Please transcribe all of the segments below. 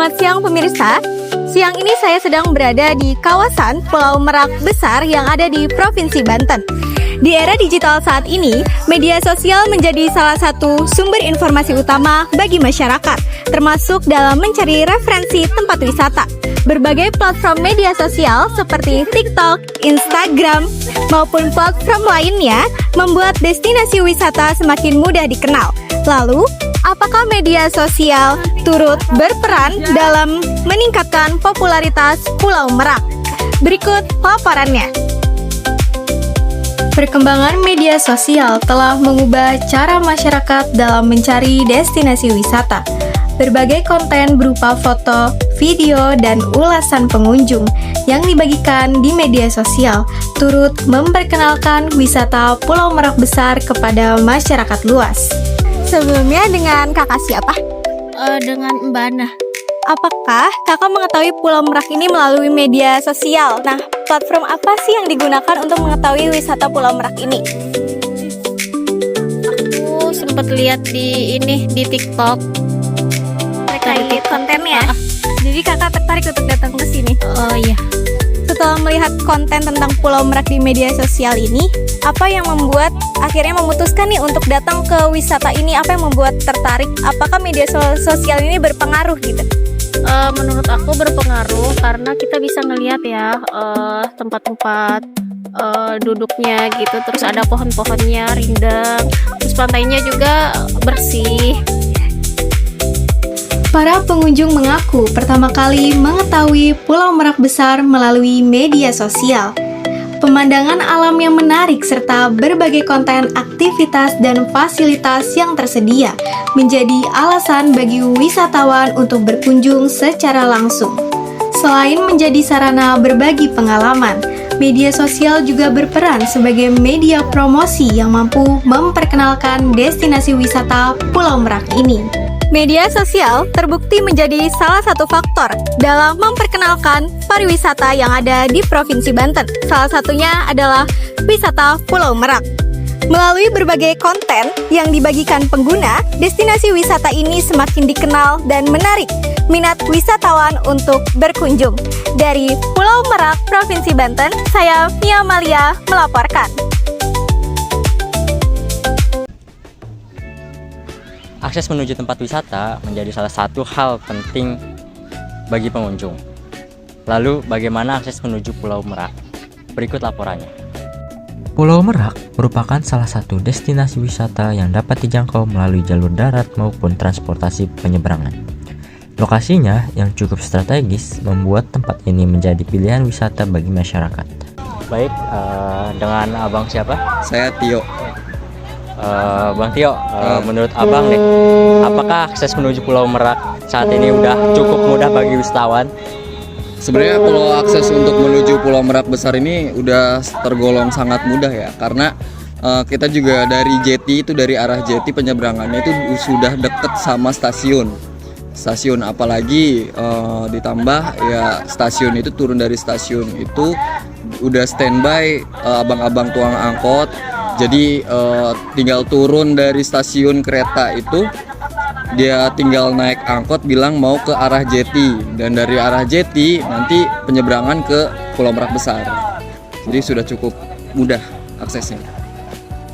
Selamat siang pemirsa. Siang ini saya sedang berada di kawasan Pulau Merak Besar yang ada di Provinsi Banten. Di era digital saat ini, media sosial menjadi salah satu sumber informasi utama bagi masyarakat, termasuk dalam mencari referensi tempat wisata. Berbagai platform media sosial seperti TikTok, Instagram, maupun platform lainnya membuat destinasi wisata semakin mudah dikenal. Lalu, apakah media sosial turut berperan dalam meningkatkan popularitas Pulau Merak? Berikut laporannya. Perkembangan media sosial telah mengubah cara masyarakat dalam mencari destinasi wisata. Berbagai konten berupa foto, video, dan ulasan pengunjung yang dibagikan di media sosial turut memperkenalkan wisata Pulau Merak Besar kepada masyarakat luas. Sebelumnya dengan kakak siapa? Dengan Mbak Ana. Apakah kakak mengetahui Pulau Merak ini melalui media sosial? Nah, platform apa sih yang digunakan untuk mengetahui wisata Pulau Merak ini? Aku sempat lihat di TikTok. Terkait kontennya. Jadi kakak tertarik untuk datang ke sini? Oh iya. Setelah melihat konten tentang Pulau Merak di media sosial ini, apa yang membuat akhirnya memutuskan nih untuk datang ke wisata ini? Apa yang membuat tertarik? Apakah media sosial ini berpengaruh gitu? Menurut aku berpengaruh karena kita bisa ngelihat ya tempat-tempat duduknya gitu, terus ada pohon-pohonnya rindang, terus pantainya juga bersih. Para pengunjung mengaku pertama kali mengetahui Pulau Merak Besar melalui media sosial. Pemandangan alam yang menarik serta berbagai konten aktivitas dan fasilitas yang tersedia menjadi alasan bagi wisatawan untuk berkunjung secara langsung. Selain menjadi sarana berbagi pengalaman, media sosial juga berperan sebagai media promosi yang mampu memperkenalkan destinasi wisata Pulau Merak ini. Media sosial terbukti menjadi salah satu faktor dalam memperkenalkan pariwisata yang ada di Provinsi Banten. Salah satunya adalah wisata Pulau Merak. Melalui berbagai konten yang dibagikan pengguna, destinasi wisata ini semakin dikenal dan menarik minat wisatawan untuk berkunjung. Dari Pulau Merak, Provinsi Banten, saya Mia Amalia melaporkan. Akses menuju tempat wisata menjadi salah satu hal penting bagi pengunjung. Lalu, bagaimana akses menuju Pulau Merak? Berikut laporannya. Pulau Merak merupakan salah satu destinasi wisata yang dapat dijangkau melalui jalur darat maupun transportasi penyeberangan. Lokasinya yang cukup strategis membuat tempat ini menjadi pilihan wisata bagi masyarakat. Baik, dengan abang siapa? Saya Tio. Bang Tio, menurut abang nih, apakah akses menuju Pulau Merak saat ini udah cukup mudah bagi wisatawan? Sebenarnya kalau akses untuk menuju Pulau Merak Besar ini udah tergolong sangat mudah ya, karena kita juga dari jeti itu, dari arah jeti penyeberangannya itu sudah deket sama stasiun, apalagi ditambah ya stasiun itu, turun dari stasiun itu udah standby abang-abang tuang angkot. Jadi tinggal turun dari stasiun kereta itu, dia tinggal naik angkot bilang mau ke arah jeti, dan dari arah jeti nanti penyeberangan ke Pulau Merak Besar. Jadi sudah cukup mudah aksesnya.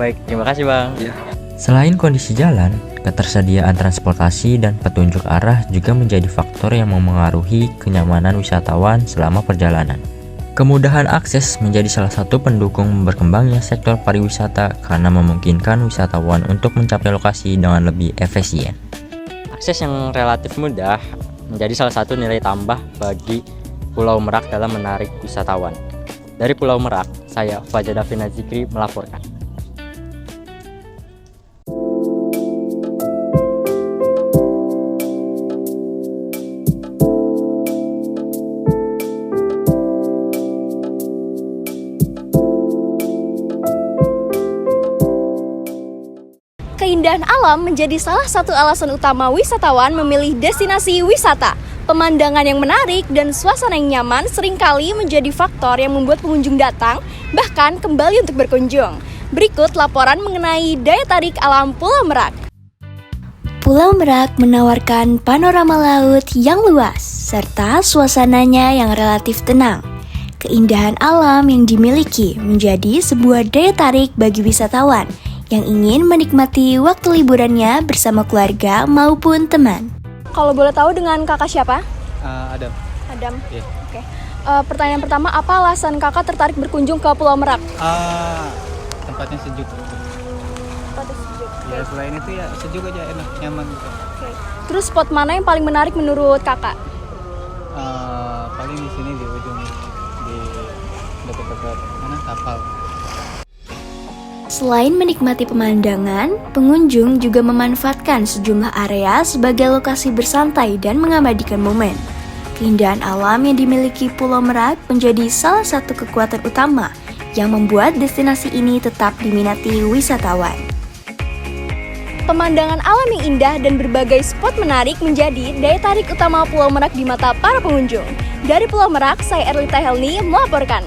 Baik, terima kasih Bang. Ya. Selain kondisi jalan, ketersediaan transportasi dan petunjuk arah juga menjadi faktor yang memengaruhi kenyamanan wisatawan selama perjalanan. Kemudahan akses menjadi salah satu pendukung berkembangnya sektor pariwisata karena memungkinkan wisatawan untuk mencapai lokasi dengan lebih efisien. Akses yang relatif mudah menjadi salah satu nilai tambah bagi Pulau Merak dalam menarik wisatawan. Dari Pulau Merak, saya Fajar Davina Zikri melaporkan. Keindahan alam menjadi salah satu alasan utama wisatawan memilih destinasi wisata. Pemandangan yang menarik dan suasana yang nyaman seringkali menjadi faktor yang membuat pengunjung datang, bahkan kembali untuk berkunjung. Berikut laporan mengenai daya tarik alam Pulau Merak. Pulau Merak menawarkan panorama laut yang luas serta suasananya yang relatif tenang. Keindahan alam yang dimiliki menjadi sebuah daya tarik bagi wisatawan yang ingin menikmati waktu liburannya bersama keluarga maupun teman. Kalau boleh tahu dengan kakak siapa? Adam. Adam. Iya. Oke. Pertanyaan pertama, apa alasan kakak tertarik berkunjung ke Pulau Merak? Tempatnya sejuk. Tempatnya sejuk. Ya selain itu ya sejuk aja, enak, nyaman gitu. Oke. Terus spot mana yang paling menarik menurut kakak? Paling di sini di ujung di dekat-dekat mana kapal. Selain menikmati pemandangan, pengunjung juga memanfaatkan sejumlah area sebagai lokasi bersantai dan mengabadikan momen. Keindahan alam yang dimiliki Pulau Merak menjadi salah satu kekuatan utama yang membuat destinasi ini tetap diminati wisatawan. Pemandangan alam yang indah dan berbagai spot menarik menjadi daya tarik utama Pulau Merak di mata para pengunjung. Dari Pulau Merak, saya Erlita Helni melaporkan.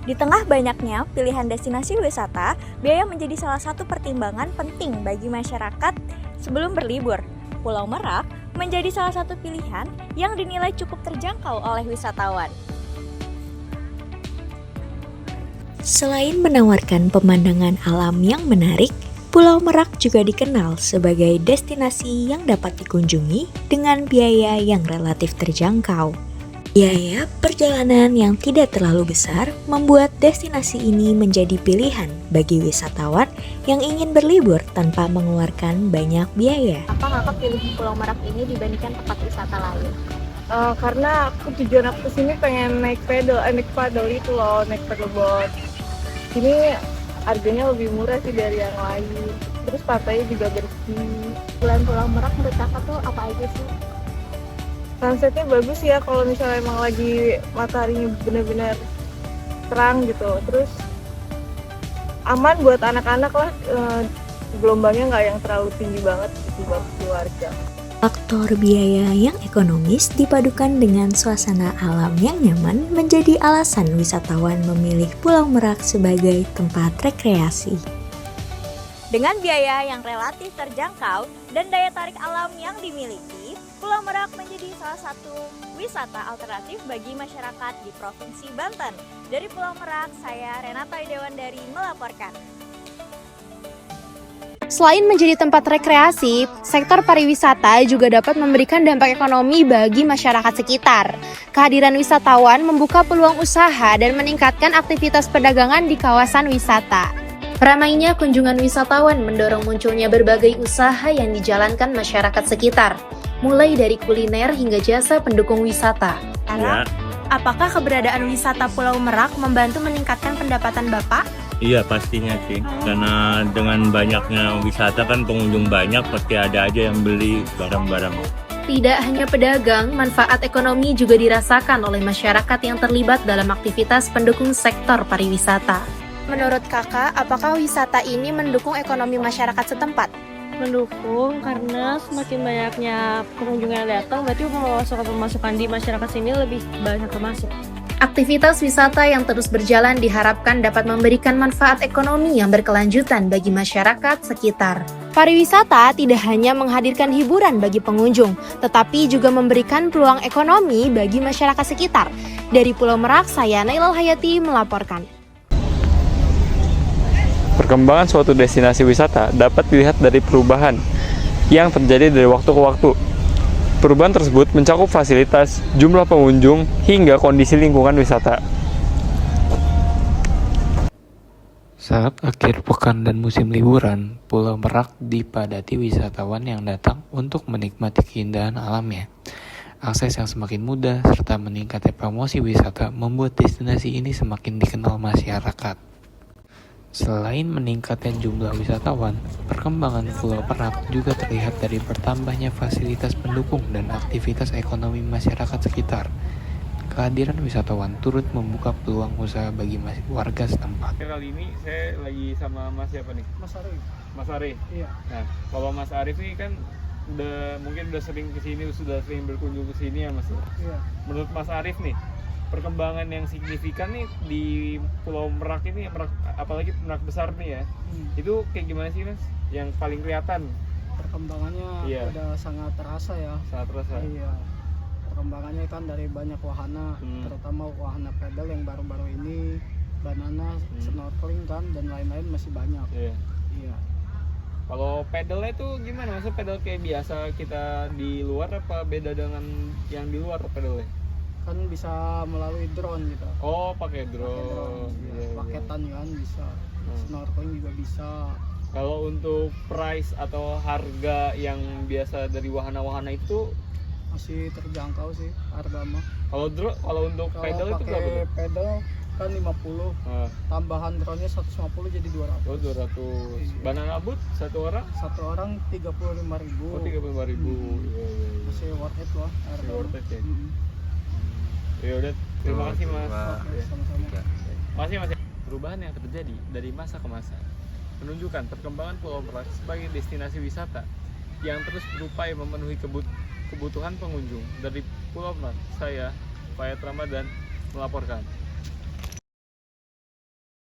Di tengah banyaknya pilihan destinasi wisata, biaya menjadi salah satu pertimbangan penting bagi masyarakat sebelum berlibur. Pulau Merak menjadi salah satu pilihan yang dinilai cukup terjangkau oleh wisatawan. Selain menawarkan pemandangan alam yang menarik, Pulau Merak juga dikenal sebagai destinasi yang dapat dikunjungi dengan biaya yang relatif terjangkau. Biaya perjalanan yang tidak terlalu besar membuat destinasi ini menjadi pilihan bagi wisatawan yang ingin berlibur tanpa mengeluarkan banyak biaya. Apa kakak pilih Pulau Merak ini dibandingkan tempat wisata lain? Karena tujuan aku kesini pengen naik paddle itu loh, naik paddleboard. Sini harganya lebih murah sih dari yang lain. Terus pantainya juga bersih. Selain Pulau Merak menurut kakak tuh apa aja sih? Sunsetnya bagus ya kalau misalnya emang lagi mataharinya benar-benar terang gitu. Terus aman buat anak-anak lah, gelombangnya nggak yang terlalu tinggi banget gitu buat keluarga. Faktor biaya yang ekonomis dipadukan dengan suasana alam yang nyaman menjadi alasan wisatawan memilih Pulau Merak sebagai tempat rekreasi. Dengan biaya yang relatif terjangkau dan daya tarik alam yang dimiliki, Pulau Merak menjadi salah satu wisata alternatif bagi masyarakat di Provinsi Banten. Dari Pulau Merak, saya Renata Idewandari melaporkan. Selain menjadi tempat rekreasi, sektor pariwisata juga dapat memberikan dampak ekonomi bagi masyarakat sekitar. Kehadiran wisatawan membuka peluang usaha dan meningkatkan aktivitas perdagangan di kawasan wisata. Ramainya kunjungan wisatawan mendorong munculnya berbagai usaha yang dijalankan masyarakat sekitar, mulai dari kuliner hingga jasa pendukung wisata. Apakah keberadaan wisata Pulau Merak membantu meningkatkan pendapatan Bapak? Iya pastinya sih, karena dengan banyaknya wisata kan pengunjung banyak, pasti ada aja yang beli barang-barang. Tidak hanya pedagang, manfaat ekonomi juga dirasakan oleh masyarakat yang terlibat dalam aktivitas pendukung sektor pariwisata. Menurut kakak, apakah wisata ini mendukung ekonomi masyarakat setempat? Mendukung karena semakin banyaknya pengunjung yang datang, berarti pemasukan di masyarakat sini lebih banyak termasuk. Aktivitas wisata yang terus berjalan diharapkan dapat memberikan manfaat ekonomi yang berkelanjutan bagi masyarakat sekitar. Pariwisata tidak hanya menghadirkan hiburan bagi pengunjung, tetapi juga memberikan peluang ekonomi bagi masyarakat sekitar. Dari Pulau Merak, saya Nailal Hayati melaporkan. Perkembangan suatu destinasi wisata dapat dilihat dari perubahan yang terjadi dari waktu ke waktu. Perubahan tersebut mencakup fasilitas, jumlah pengunjung, hingga kondisi lingkungan wisata. Saat akhir pekan dan musim liburan, Pulau Merak dipadati wisatawan yang datang untuk menikmati keindahan alamnya. Akses yang semakin mudah serta meningkatnya promosi wisata membuat destinasi ini semakin dikenal masyarakat. Selain meningkatnya jumlah wisatawan, perkembangan Pulau Merak juga terlihat dari bertambahnya fasilitas pendukung dan aktivitas ekonomi masyarakat sekitar. Kehadiran wisatawan turut membuka peluang usaha bagi warga setempat. Kali ini saya lagi sama Mas siapa nih? Mas Arif. Mas Arif. Iya. Nah, kalau Mas Arif ini kan mungkin udah sering kesini, sudah sering berkunjung ke sini ya Mas. Iya. Menurut Mas Arif nih, perkembangan yang signifikan nih di Pulau Merak ini, apalagi Merak Besar nih ya. Itu kayak gimana sih Mas? Yang paling kelihatan? Perkembangannya udah sangat terasa ya. Sangat terasa. Iya. Perkembangannya kan dari banyak wahana, terutama wahana pedal yang baru-baru ini, banana, snorkeling kan, dan lain-lain masih banyak. Iya. Kalau pedalnya tuh gimana? Maksudnya pedal kayak biasa kita di luar apa beda dengan yang di luar pedalnya? Kan bisa melalui drone gitu. Oh, pakai drone. Iya, Paketan kan bisa. Snorkeling juga bisa. Kalau untuk price atau harga yang biasa dari wahana-wahana itu masih terjangkau sih harga mah. Kalau untuk pedal itu berapa? Kalau pedal kan 50. Tambahan drone-nya 150 jadi 200. Oh, 200. Banana boat satu orang? Satu orang 35.000. Oh, 35.000. Iya. Masih worth it lah harga. Worth it ya. Ya udah, terima kasih Mas. Sama-sama. Makasih Mas. Perubahan yang terjadi dari masa ke masa menunjukkan perkembangan Pulau Merak sebagai destinasi wisata yang terus berupaya memenuhi kebutuhan pengunjung. Dari Pulau Merak, saya Fayat Ramadan melaporkan.